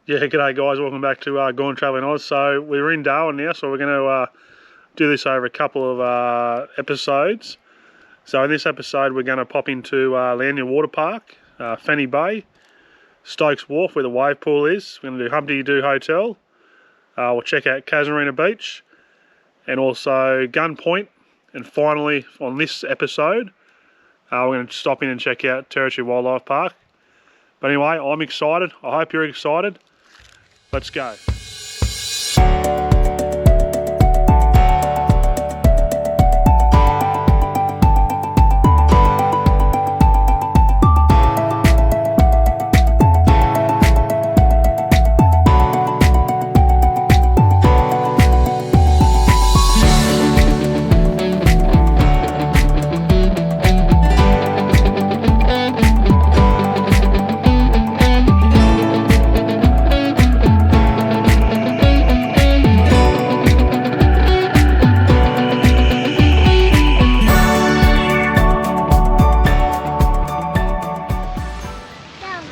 Yeah, g'day guys, welcome back to Gone Travelling Oz. So we're in Darwin now, so we're going to do this over a couple of episodes. So in this episode we're going to pop into Leanyer Water Park, Fanny Bay, Stokes Wharf where the wave pool is. We're going to do Humpty Doo Hotel. We'll check out Casuarina Beach and also Gunn Point. And finally on this episode we're going to stop in and check out Territory Wildlife Park. But anyway, I'm excited. I hope you're excited. Let's go.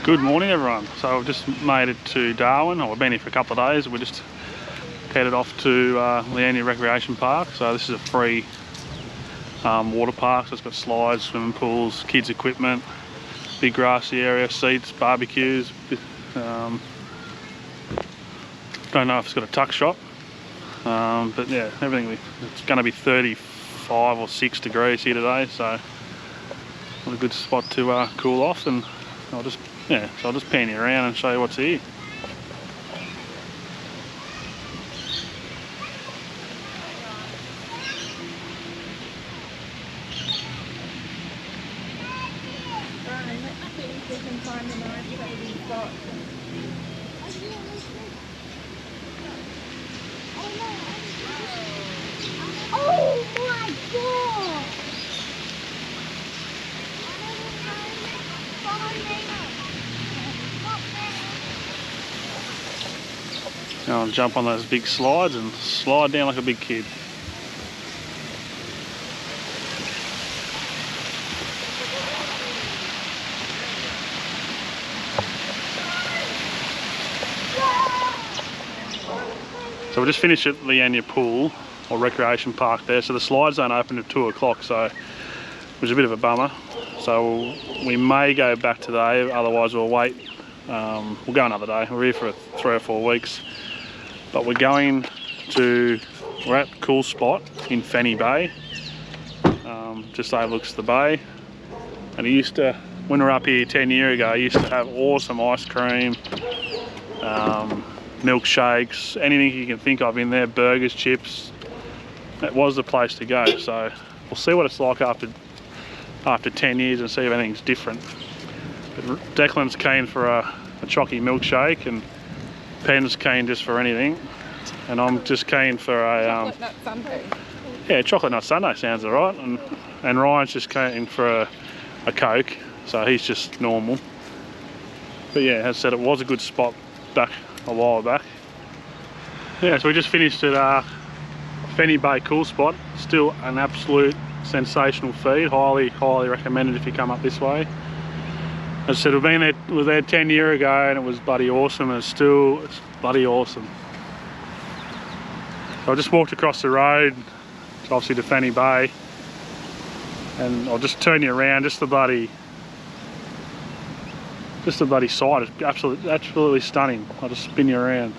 Good morning everyone. So I've just made it to Darwin. I've been here for a couple of days. We just headed off to Leannya Recreation Park. So this is a free water park. So it's got slides, swimming pools, kids equipment, big grassy area, seats, barbecues. Don't know if it's got a tuck shop, but yeah, everything. It's going to be 35 or 6 degrees here today, so what a good spot to cool off. And I'll just pan you around and show you what's here. Oh my God! I'll jump on those big slides and slide down like a big kid. So we just finished at Leannya Pool or Recreation Park there. So the slides don't open at 2 o'clock, so it was a bit of a bummer. So we may go back today, otherwise we'll wait. We'll go another day. We're here for 3 or 4 weeks. But we're at a cool spot in Fenney Bay. Just overlooks the bay. And when we were up here 10 years ago, I used to have awesome ice cream, milkshakes, anything you can think of in there, burgers, chips. It was the place to go. So we'll see what it's like after 10 years and see if anything's different. But Declan's keen for a chocky milkshake, and Pen's keen just for anything, and I'm just keen for a chocolate nut sundae. Yeah, chocolate nut sundae sounds alright, and Ryan's just keen for a Coke, so he's just normal. But yeah, as I said, it was a good spot back a while back. Yeah, so we just finished at Fenney Bay cool spot. Still an absolute sensational feed. Highly recommended if you come up this way. As I said, we were there 10 years ago and it was bloody awesome, and it's bloody awesome. So I just walked across the road, obviously to Fanny Bay, and I'll just turn you around. Just the bloody site is absolutely stunning. I'll just spin you around.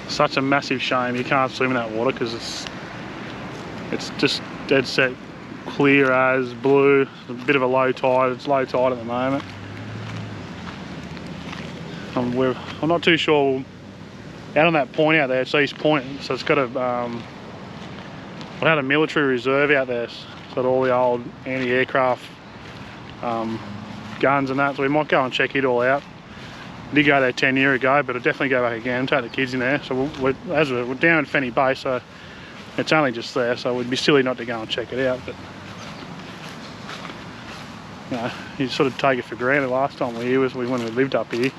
Such a massive shame you can't swim in that water, because it's just dead set clear as blue. It's a bit of a low tide. It's low tide at the moment. I'm not too sure. Out on that point out there, it's East Point, so it's got we had a military reserve out there. It's got all the old anti-aircraft guns and that, so we might go and check it all out. I did go there 10 years ago, but I'll definitely go back again, take the kids in there. So we're down at Fenney Bay, so it's only just there, so we'd be silly not to go and check it out. But you know, you sort of take it for granted. Last time we were here, when we lived up here,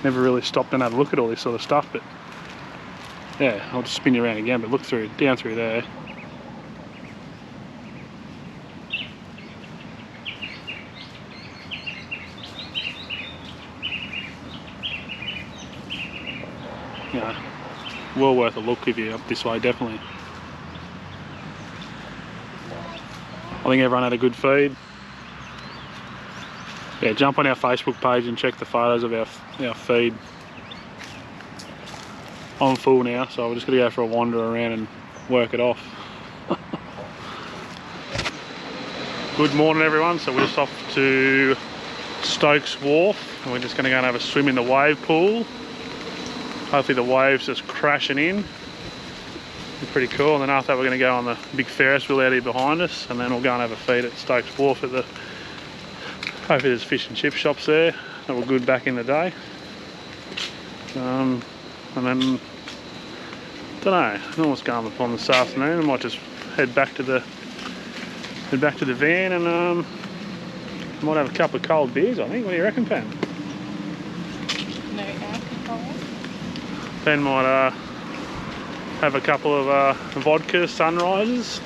never really stopped and had a look at all this sort of stuff. But yeah, I'll just spin you around again, but look through, down through there. You know, well worth a look if you're up this way, definitely. I think everyone had a good feed. Yeah, jump on our Facebook page and check the photos of our feed. I'm full now, so we're just going to go for a wander around and work it off. Good morning everyone, so we're just off to Stokes Wharf and we're just going to go and have a swim in the wave pool. Hopefully the waves just crashing in. Be pretty cool. And then after that we're going to go on the big Ferris wheel out here behind us, and then we'll go and have a feed at Stokes Wharf at the, hopefully there's fish and chip shops there that were good back in the day. And then don't know what's going on this afternoon. I might just head back to the van and might have a couple of cold beers, I think. What do you reckon, Pen? No alcohol. Pen might have a couple of vodka sunrises.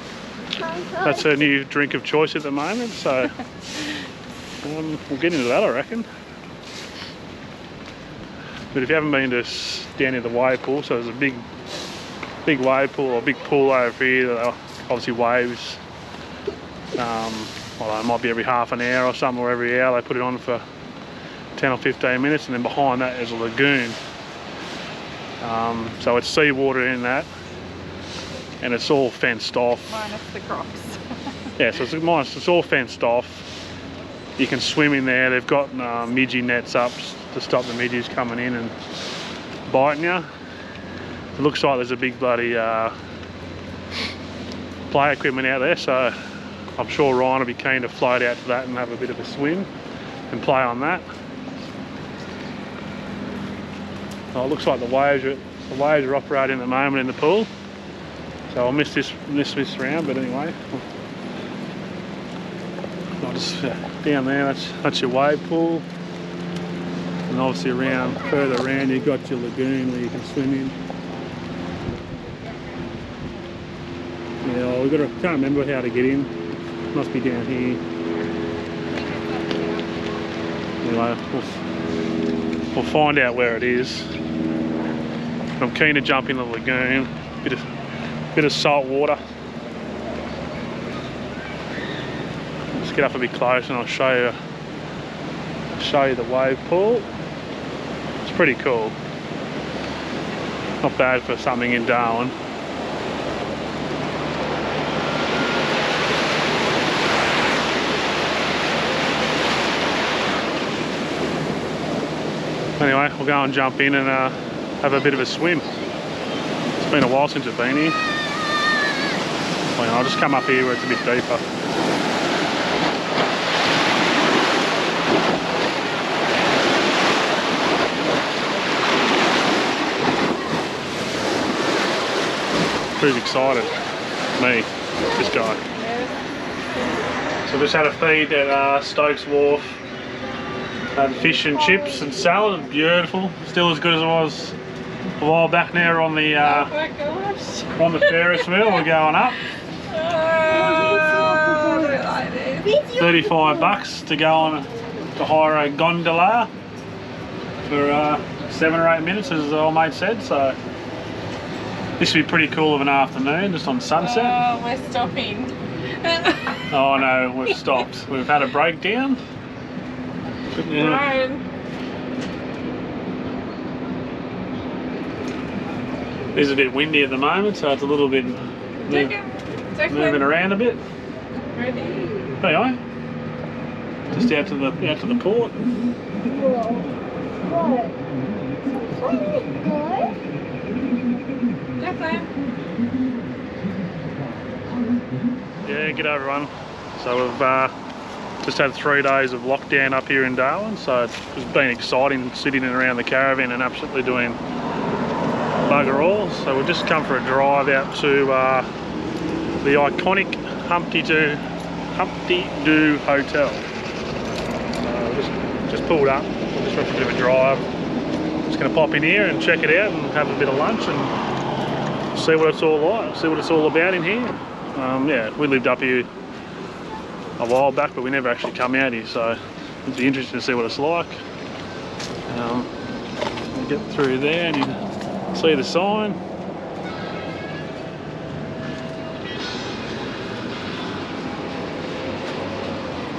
That's her new drink of choice at the moment, so we'll get into that, I reckon. But if you haven't been to down near the wave pool, so there's a big wave pool or big pool over here. Obviously waves. Well, it might be every half an hour or something, or every hour they put it on for 10 or 15 minutes, and then behind that is a lagoon. So it's seawater in that, and it's all fenced off. Minus the crocs. Yeah, so it's all fenced off. You can swim in there. They've got midgie nets up to stop the midges coming in and biting you. It looks like there's a big bloody play equipment out there, so I'm sure Ryan will be keen to float out to that and have a bit of a swim and play on that. Oh, it looks like the waves are operating at the moment in the pool, so I'll miss this round. But anyway, I'll just down there. That's your wave pool, and obviously further around you've got your lagoon where you can swim in. Yeah, can't remember how to get in. Must be down here. Anyway, we'll find out where it is. I'm keen to jump in the lagoon. Bit of salt water. Let's get up a bit close and I'll show you the wave pool. It's pretty cool. Not bad for something in Darwin. Anyway, we'll go and jump in and have a bit of a swim. It's been a while since I've been here. Well, I'll just come up here where it's a bit deeper. Who's excited? Me, this guy. So we just had a feed at Stokes Wharf. Had fish and chips and salad, beautiful. Still as good as it was a while back now on the on the Ferris wheel. We're going up. 35 bucks to go on to hire a gondola for 7 or 8 minutes, as the old mate said. So this would be pretty cool of an afternoon, just on sunset. Oh, we're stopping. Oh no, we've stopped. We've had a breakdown. Yeah. It's a bit windy at the moment, so it's a little bit moving around a bit. Ready? Anyway, just out to the port. Yeah, g'day everyone. So we've just had 3 days of lockdown up here in Darwin, so it's been exciting sitting around the caravan and absolutely doing bugger all. So we've just come for a drive out to the iconic Humpty Doo Humpty Doo Hotel. Just pulled up, just went for a bit of a drive. Just going to pop in here and check it out and have a bit of lunch and see what it's all like, see what it's all about in here. Yeah, we lived up here a while back, but we never actually come out here, so it'd be interesting to see what it's like. Get through there and you see the sign.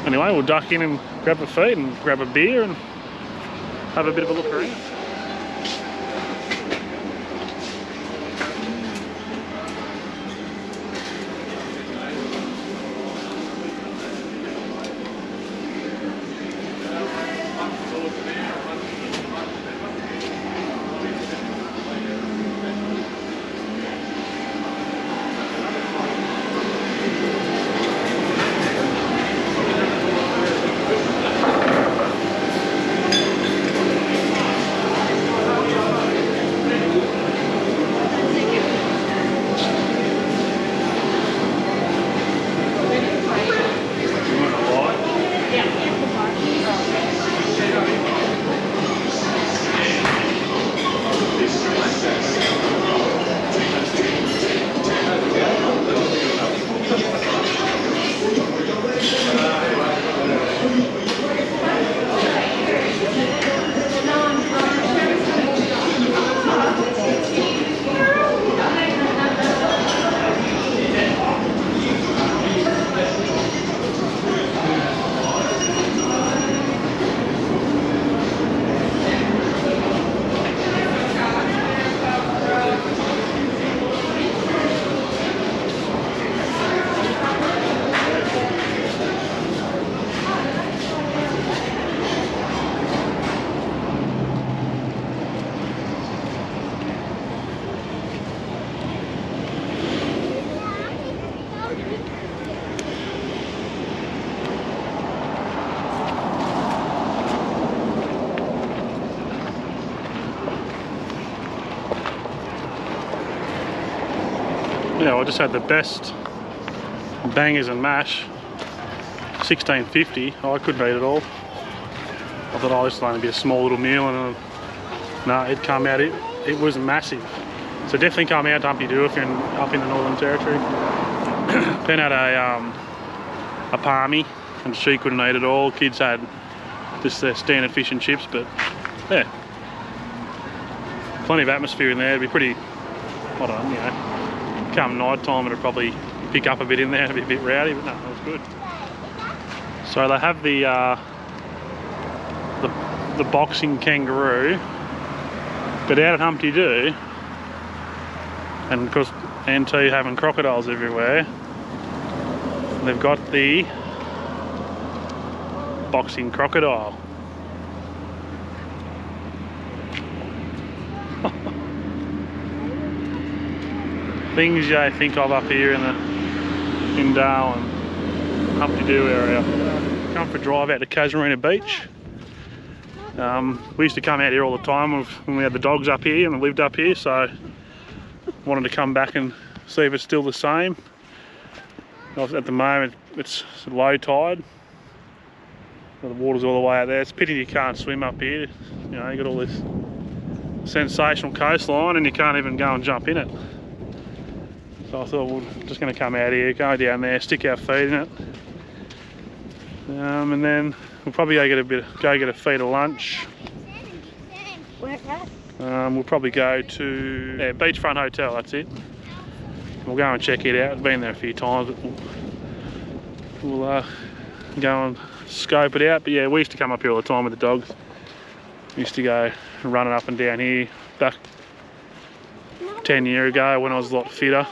Anyway, we'll duck in and grab a feed and grab a beer and have a bit of a look around. Yeah, I just had the best bangers and mash, $16.50. I couldn't eat it all. I thought, oh, this will only be a small little meal, and no, it come out. It was massive. So definitely come out to Humpty Doo if you're up in the Northern Territory. Ben had a palmy, and she couldn't eat it all. Kids had just their standard fish and chips, but yeah, plenty of atmosphere in there. It'd be pretty, I don't know, you know. Come night time, it'll probably pick up a bit in there and be a bit rowdy, but no, it was good. So they have the boxing kangaroo, but out at Humpty Doo, and of course NT having crocodiles everywhere, they've got the boxing crocodile. Things you think of up here in Darwin, Humpty Doo area. Come for a drive out to Casuarina Beach. We used to come out here all the time when we had the dogs up here and lived up here, so wanted to come back and see if it's still the same. At the moment it's low tide. The water's all the way out there. It's a pity you can't swim up here. You know, you got all this sensational coastline and you can't even go and jump in it. So I thought we're just going to come out here, go down there, stick our feet in it, and then we'll probably go get a feed of lunch. We'll probably go to Beachfront Hotel. That's it. We'll go and check it out. I've been there a few times, but we'll go and scope it out. But yeah, we used to come up here all the time with the dogs. We used to go running up and down here back 10 years ago when I was a lot fitter.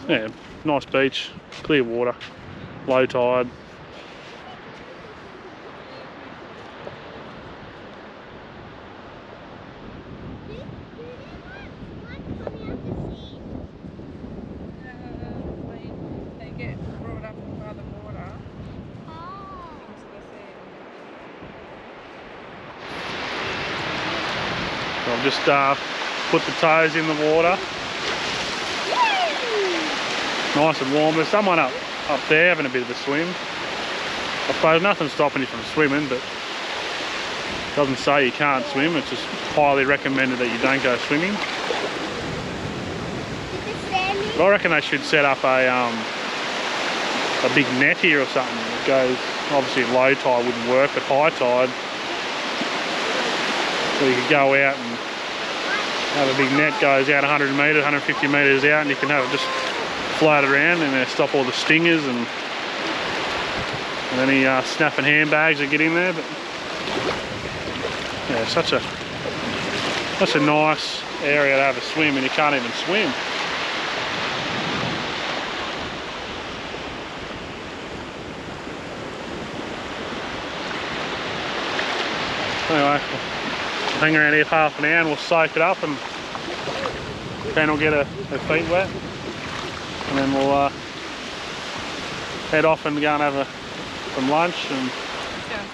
Yeah, nice beach, clear water, low tide. They get brought up by the water. So I've just put the toes in the water. Nice and warm. There's someone up there having a bit of a swim. I suppose nothing's stopping you from swimming, but it doesn't say you can't swim. It's just highly recommended that you don't go swimming. But I reckon they should set up a big net here or something. It goes, obviously low tide wouldn't work, but high tide, so you could go out and have a big net goes out 100 metres, 150 metres out, and you can have it just float around and stop all the stingers and any snapping handbags that get in there. But yeah, such a nice area to have a swim, and you can't even swim. Anyway, we'll hang around here for half an hour and we'll soak it up, and then we'll get her feet wet, and then we'll head off and go and have some lunch. And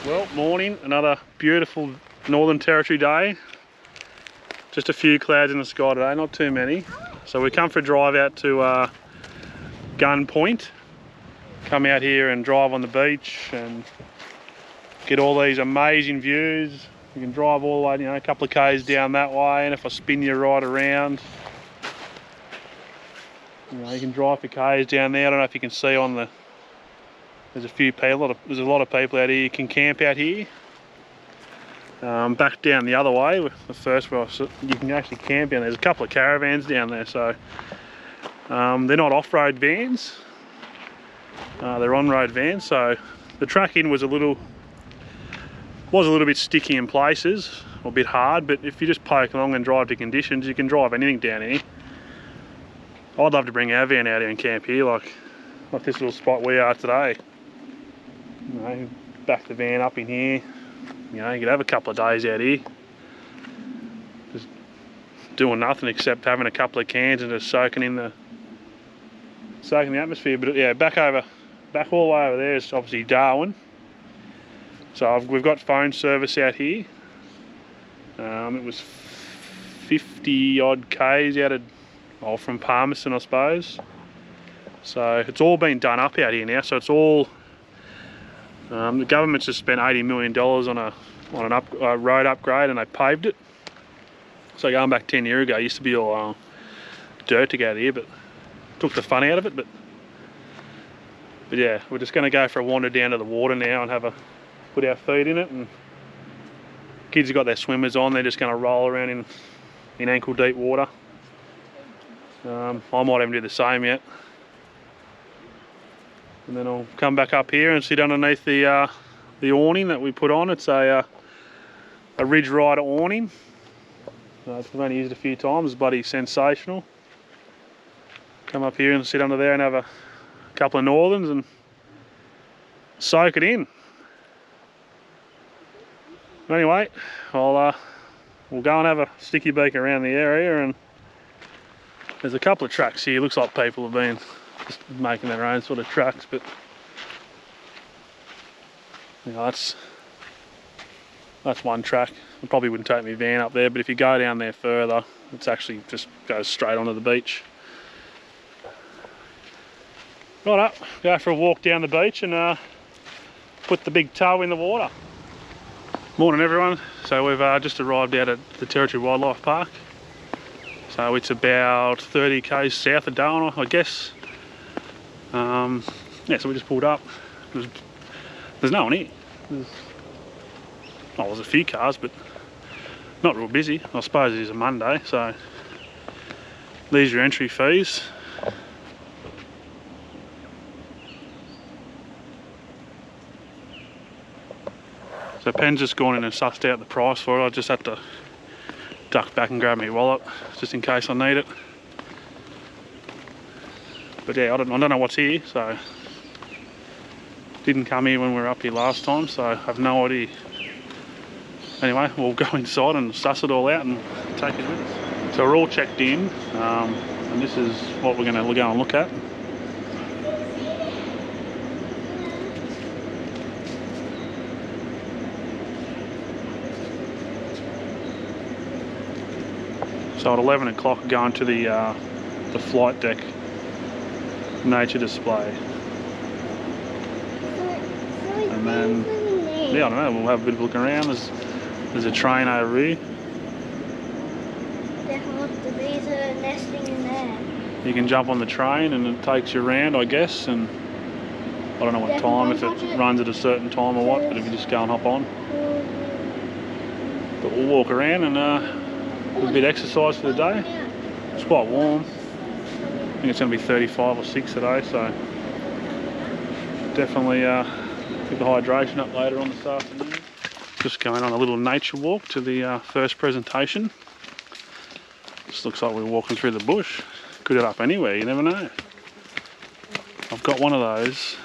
well, morning, another beautiful Northern Territory day. Just a few clouds in the sky today, not too many. So we come for a drive out to Gunn Point. Come out here and drive on the beach and get all these amazing views. You can drive all the way, you know, a couple of k's down that way, and if I spin you right around, you know, you can drive for k's down there. I don't know if you can see on the, there's a few people, there's a lot of people out here. You can camp out here. Back down the other way, the first where you can actually camp down. There's a couple of caravans down there, so they're not off-road vans, they're on-road vans. So the track in was a little bit sticky in places, or a bit hard, but if you just poke along and drive to conditions, you can drive anything down here. I'd love to bring our van out here and camp here, like this little spot we are today. You know, back the van up in here. You know, you could have a couple of days out here, just doing nothing except having a couple of cans and just soaking the atmosphere. But yeah, back all the way over there is obviously Darwin. So we've got phone service out here. It was 50 odd k's out of, from Palmerston, I suppose. So it's all been done up out here now. So it's all, the government's just spent $80 million on a road upgrade, and they paved it. So going back 10 years ago, it used to be all dirt to get out here, but took the fun out of it. But yeah, we're just going to go for a wander down to the water now and put our feet in it. And kids have got their swimmers on, they're just going to roll around in ankle deep water. I might even do the same yet. And then I'll come back up here and sit underneath the awning that we put on. It's a Ridge Rider awning. We've only used it a few times, it's bloody sensational. Come up here and sit under there and have a couple of Northerns and soak it in. Anyway, we'll go and have a sticky beak around the area, and there's a couple of tracks here. Looks like people have been just making their own sort of tracks, but you know, that's one track. I probably wouldn't take my van up there, but if you go down there further, it's actually just goes straight onto the beach. Right up, go for a walk down the beach and put the big toe in the water. Morning everyone. So we've just arrived out at the Territory Wildlife Park. So it's about 30 k's south of Darwin, I guess. Yeah, so we just pulled up. There's no one here. There's a few cars, but not real busy. I suppose it is a Monday, so these are your entry fees. So Pen's just gone in and sussed out the price for it. I just had to duck back and grab my wallet just in case I need it. But yeah, I don't know what's here, so didn't come here when we were up here last time, so I have no idea. Anyway, we'll go inside and suss it all out and take it with us. So we're all checked in, and this is what we're going to go and look at. So at 11 o'clock going to the flight deck. nature display. And then, yeah, I don't know, we'll have a bit of a look around. There's a train over here. The bees are nesting in there. You can jump on the train and it takes you around, I guess, and I don't know what time, if it runs at a certain time or what, but if you just go and hop on. But we'll walk around and do a bit of exercise for the day. It's quite warm. I think it's going to be 35 or 6 today, so definitely get the hydration up later on this afternoon. Just going on a little nature walk to the first presentation. This looks like we're walking through the bush. Could end up anywhere, you never know. I've got one of those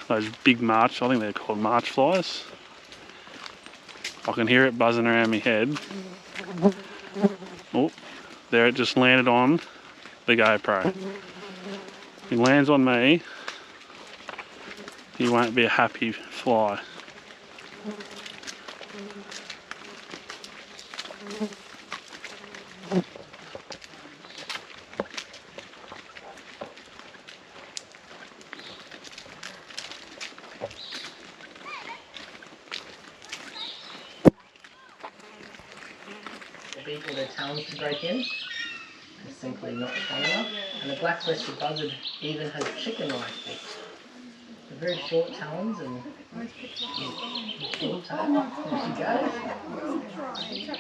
big march, I think they're called march flies. I can hear it buzzing around my head. Oh, there it just landed on the GoPro. He lands on me, he won't be a happy fly. The beak or their talons to break in. They're simply not strong enough. And the black-breasted buzzard even has chicken-like feet. They're very short talons and short tail. There she goes.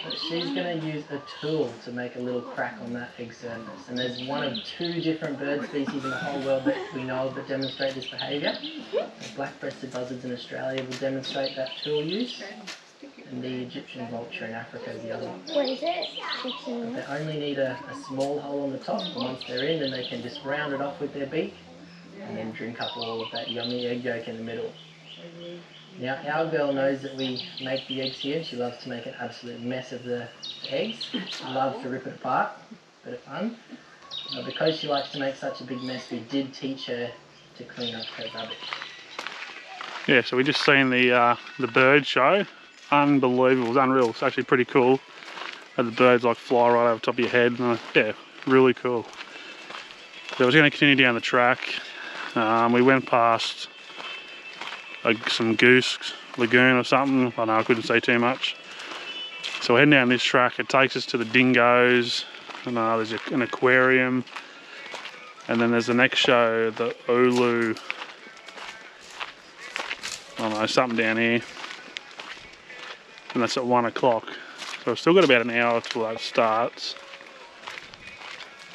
But she's going to use a tool to make a little crack on that egg surface. And there's one of 2 different bird species in the whole world that we know of that demonstrate this behaviour. The black-breasted buzzards in Australia will demonstrate that tool use. And the Egyptian vulture in Africa is the other one. What is it? They only need a small hole on the top, and once they're in, then they can just round it off with their beak and then drink up all of that yummy egg yolk in the middle. Now, our girl knows that we make the eggs here, and she loves to make an absolute mess of the eggs. She loves to rip it apart, bit of fun. But because she likes to make such a big mess, we did teach her to clean up her rubbish. Yeah, so we just seen the bird show. Unbelievable, it was unreal. It's actually pretty cool. Had the birds like fly right over the top of your head. And, yeah, really cool. So I was going to continue down the track. We went past some goose lagoon or something. I don't know, I couldn't say too much. So we're heading down this track. It takes us to the Dingoes. And there's an aquarium. And then there's the next show, the Ulu. I don't know, something down here. And that's at 1 o'clock. So we've still got about an hour till that starts.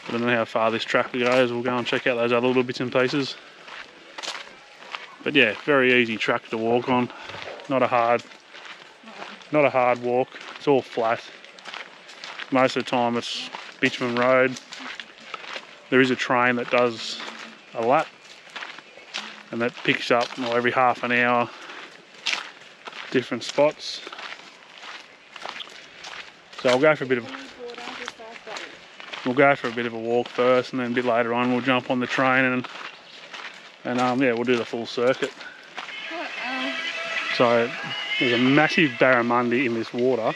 I don't know how far this track goes. We'll go and check out those other little bits and pieces. But yeah, very easy track to walk on. Not a hard walk. It's all flat. Most of the time it's bitumen road. There is a train that does a lap, and that picks up every half an hour different spots. So I'll go for a bit of a walk first, and then a bit later on we'll jump on the train and yeah, we'll do the full circuit. So there's a massive barramundi in this water.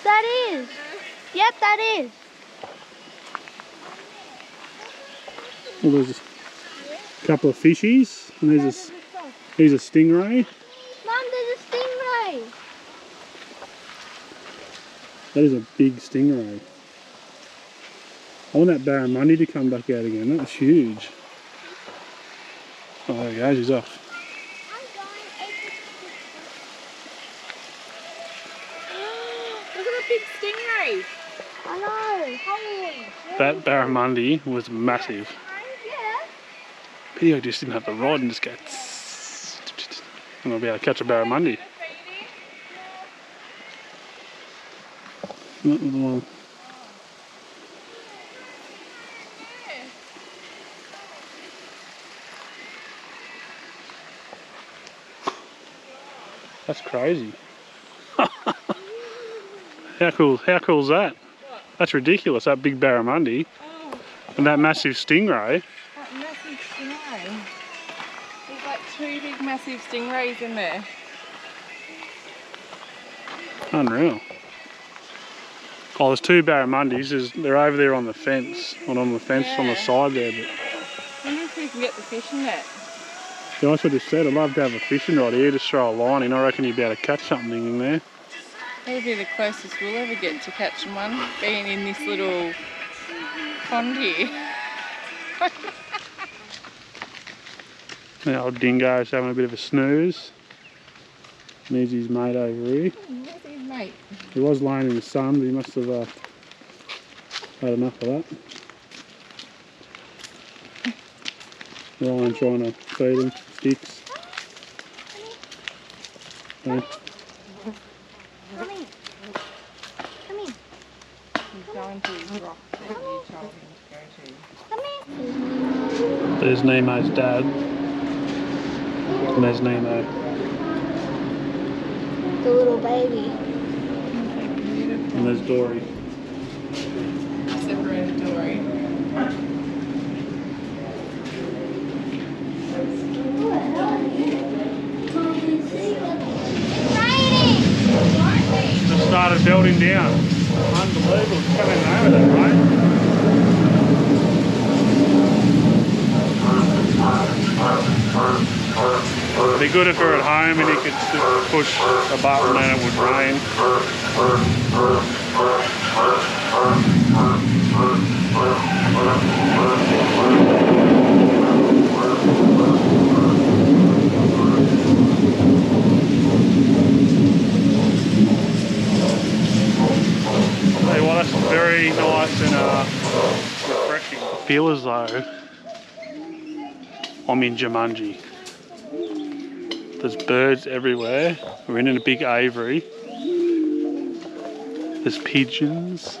That is. Yep, that is. Well, there's a couple of fishies, and here's a stingray. Mum, there's a stingray. That is a big stingray. I want that barramundi to come back out again. That was huge. Oh, there he goes. He's off. Look at the big stingray. I know. Holy. That barramundi was massive. Pity I just didn't have the rod and just go. And I'll be able to catch a barramundi. Not with the one. That's crazy. How cool is that? What? That's ridiculous, that big barramundi. Oh. And that massive stingray. That massive stingray. There's like 2 big massive stingrays in there. Unreal. Oh, there's two barramundis. They're over there on the fence. Not on the fence, on the Yeah. side there. But I wonder if we can get the fishing net. yeah, that's what I just said. I'd love to have a fishing rod here. Just throw a line in. I reckon you'd be able to catch something in there. That'll be the closest we'll ever get to catching one, being in this little pond here. The old Dingo's having a bit of a snooze. Needs his mate over here. Where's his mate? He was laying in the sun, but he must have had enough of that. Ryan trying to feed him sticks. Yeah. Come in. Come in. He's going to his rock that you told him to go to. Come in. There's Nemo's dad. And there's Nemo. The little baby. And there's Dory. Separated Dory. Just started building down. Unbelievable. It's coming over that, right? It'd be good if we were at home and you could just push a button and it would rain. Hey, well, that's very nice and refreshing. I feel as though I'm in Jumanji. There's birds everywhere. We're in a big aviary. There's pigeons.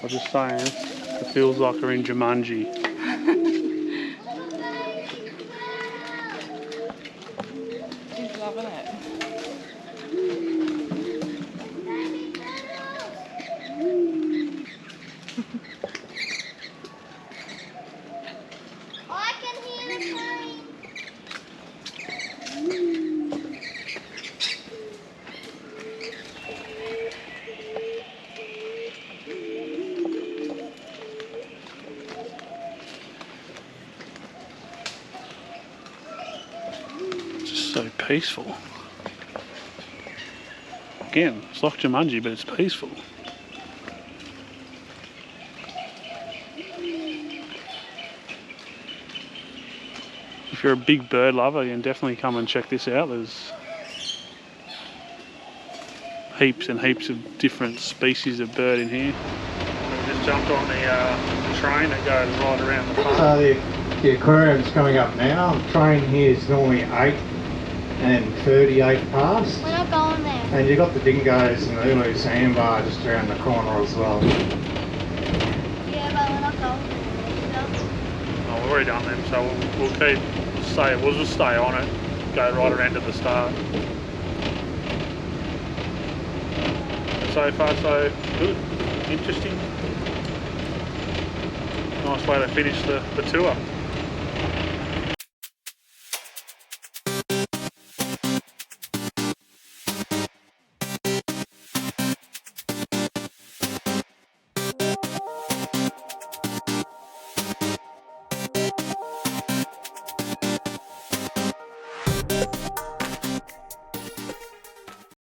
I'm just saying, it feels like we're in Jumanji. He's loving it. I can hear the plane. Just so peaceful. Again, it's like Jumanji, but it's peaceful. If you're a big bird lover, you can definitely come and check this out. There's heaps and heaps of different species of bird in here. We just jumped on the train that goes right around the park. So the aquarium's coming up now. The train here is normally 8 and 38 past. We're not going there. And you've got the Dingoes and the Ulu sandbar just around the corner as well. Yeah, but we're not going there. Oh, we've already done them, so we'll just stay on it, go right around to the start. So far so good, interesting. Nice way to finish the tour.